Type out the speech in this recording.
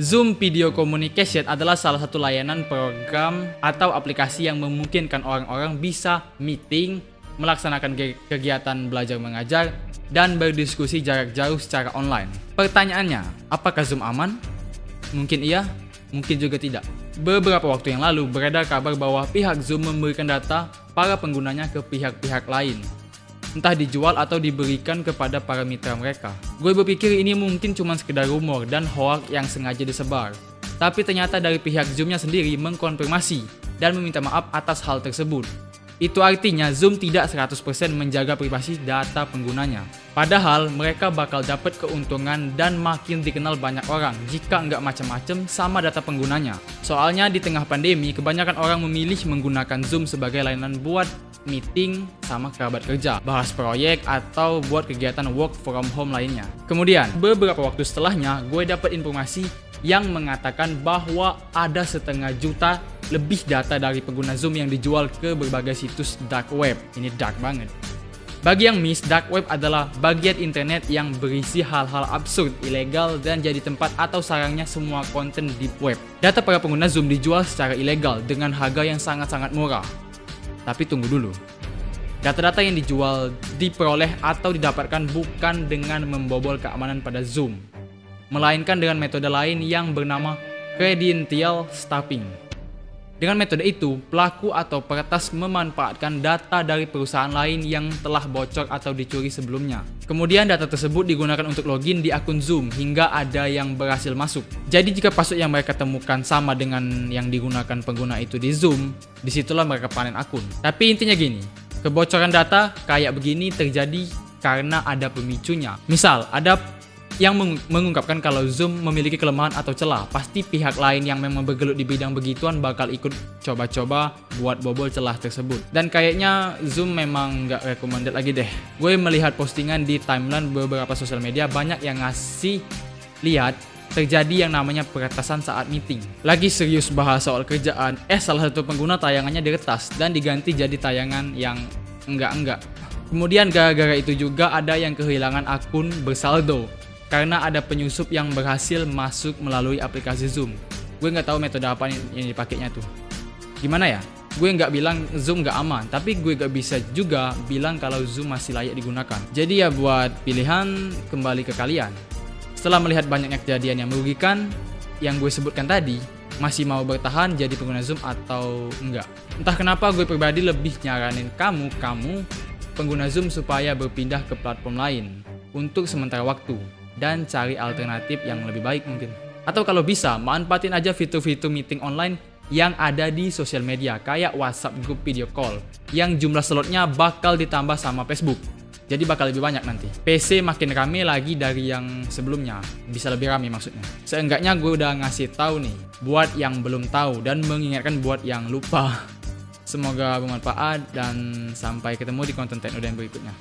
Zoom Video Communication adalah salah satu layanan program atau aplikasi yang memungkinkan orang-orang bisa meeting, melaksanakan kegiatan belajar mengajar, dan berdiskusi jarak jauh secara online. Pertanyaannya, apakah Zoom aman? Mungkin iya, mungkin juga tidak. Beberapa waktu yang lalu beredar kabar bahwa pihak Zoom memberikan data para penggunanya ke pihak-pihak lain. Entah dijual atau diberikan kepada para mitra mereka. Gue berpikir ini mungkin cuma sekedar rumor dan hoax yang sengaja disebar. Tapi ternyata dari pihak Zoom-nya sendiri mengkonfirmasi dan meminta maaf atas hal tersebut. Itu artinya Zoom tidak 100% menjaga privasi data penggunanya. Padahal mereka bakal dapat keuntungan dan makin dikenal banyak orang jika nggak macam-macam sama data penggunanya. Soalnya di tengah pandemi, kebanyakan orang memilih menggunakan Zoom sebagai layanan buat meeting sama kerabat kerja, bahas proyek, atau buat kegiatan work from home lainnya. Kemudian, beberapa waktu setelahnya, gue dapat informasi yang mengatakan bahwa ada 500 juta lebih data dari pengguna Zoom yang dijual ke berbagai situs dark web. Ini dark banget. Bagi yang miss, dark web adalah bagian internet yang berisi hal-hal absurd, ilegal, dan jadi tempat atau sarangnya semua konten deep web. Data para pengguna Zoom dijual secara ilegal dengan harga yang sangat-sangat murah. Tapi tunggu dulu. Data-data yang dijual diperoleh atau didapatkan bukan dengan membobol keamanan pada Zoom, melainkan dengan metode lain yang bernama credential stuffing. Dengan metode itu, pelaku atau peretas memanfaatkan data dari perusahaan lain yang telah bocor atau dicuri sebelumnya. Kemudian data tersebut digunakan untuk login di akun Zoom hingga ada yang berhasil masuk. Jadi jika password yang mereka temukan sama dengan yang digunakan pengguna itu di Zoom, disitulah mereka panen akun. Tapi intinya gini, kebocoran data kayak begini terjadi karena ada pemicunya. Misal, ada yang mengungkapkan kalau Zoom memiliki kelemahan atau celah, pasti pihak lain yang memang bergelut di bidang begituan bakal ikut coba-coba buat bobol celah tersebut. Dan kayaknya Zoom memang nggak recommended lagi deh. Gue melihat postingan di timeline beberapa sosial media banyak yang ngasih lihat terjadi yang namanya peretasan saat meeting. Lagi serius bahas soal kerjaan, salah satu pengguna tayangannya diretas dan diganti jadi tayangan yang enggak. Kemudian gara-gara itu juga ada yang kehilangan akun bersaldo karena ada penyusup yang berhasil masuk melalui aplikasi Zoom. Gue nggak tahu metode apa yang dipakainya tuh. Gimana ya? Gue nggak bilang Zoom nggak aman, tapi gue nggak bisa juga bilang kalau Zoom masih layak digunakan. Jadi ya buat pilihan kembali ke kalian. Setelah melihat banyaknya kejadian yang merugikan yang gue sebutkan tadi, masih mau bertahan jadi pengguna Zoom atau enggak? Entah kenapa gue pribadi lebih nyaranin kamu pengguna Zoom supaya berpindah ke platform lain untuk sementara waktu dan cari alternatif yang lebih baik mungkin. Atau kalau bisa, manfaatin aja fitur-fitur meeting online yang ada di sosial media kayak WhatsApp Group Video Call yang jumlah slotnya bakal ditambah sama Facebook. Jadi bakal lebih banyak nanti. PC makin rame lagi dari yang sebelumnya. Bisa lebih rame maksudnya. Seenggaknya gue udah ngasih tahu nih buat yang belum tahu dan mengingatkan buat yang lupa. Semoga bermanfaat dan sampai ketemu di konten tekno dan berikutnya.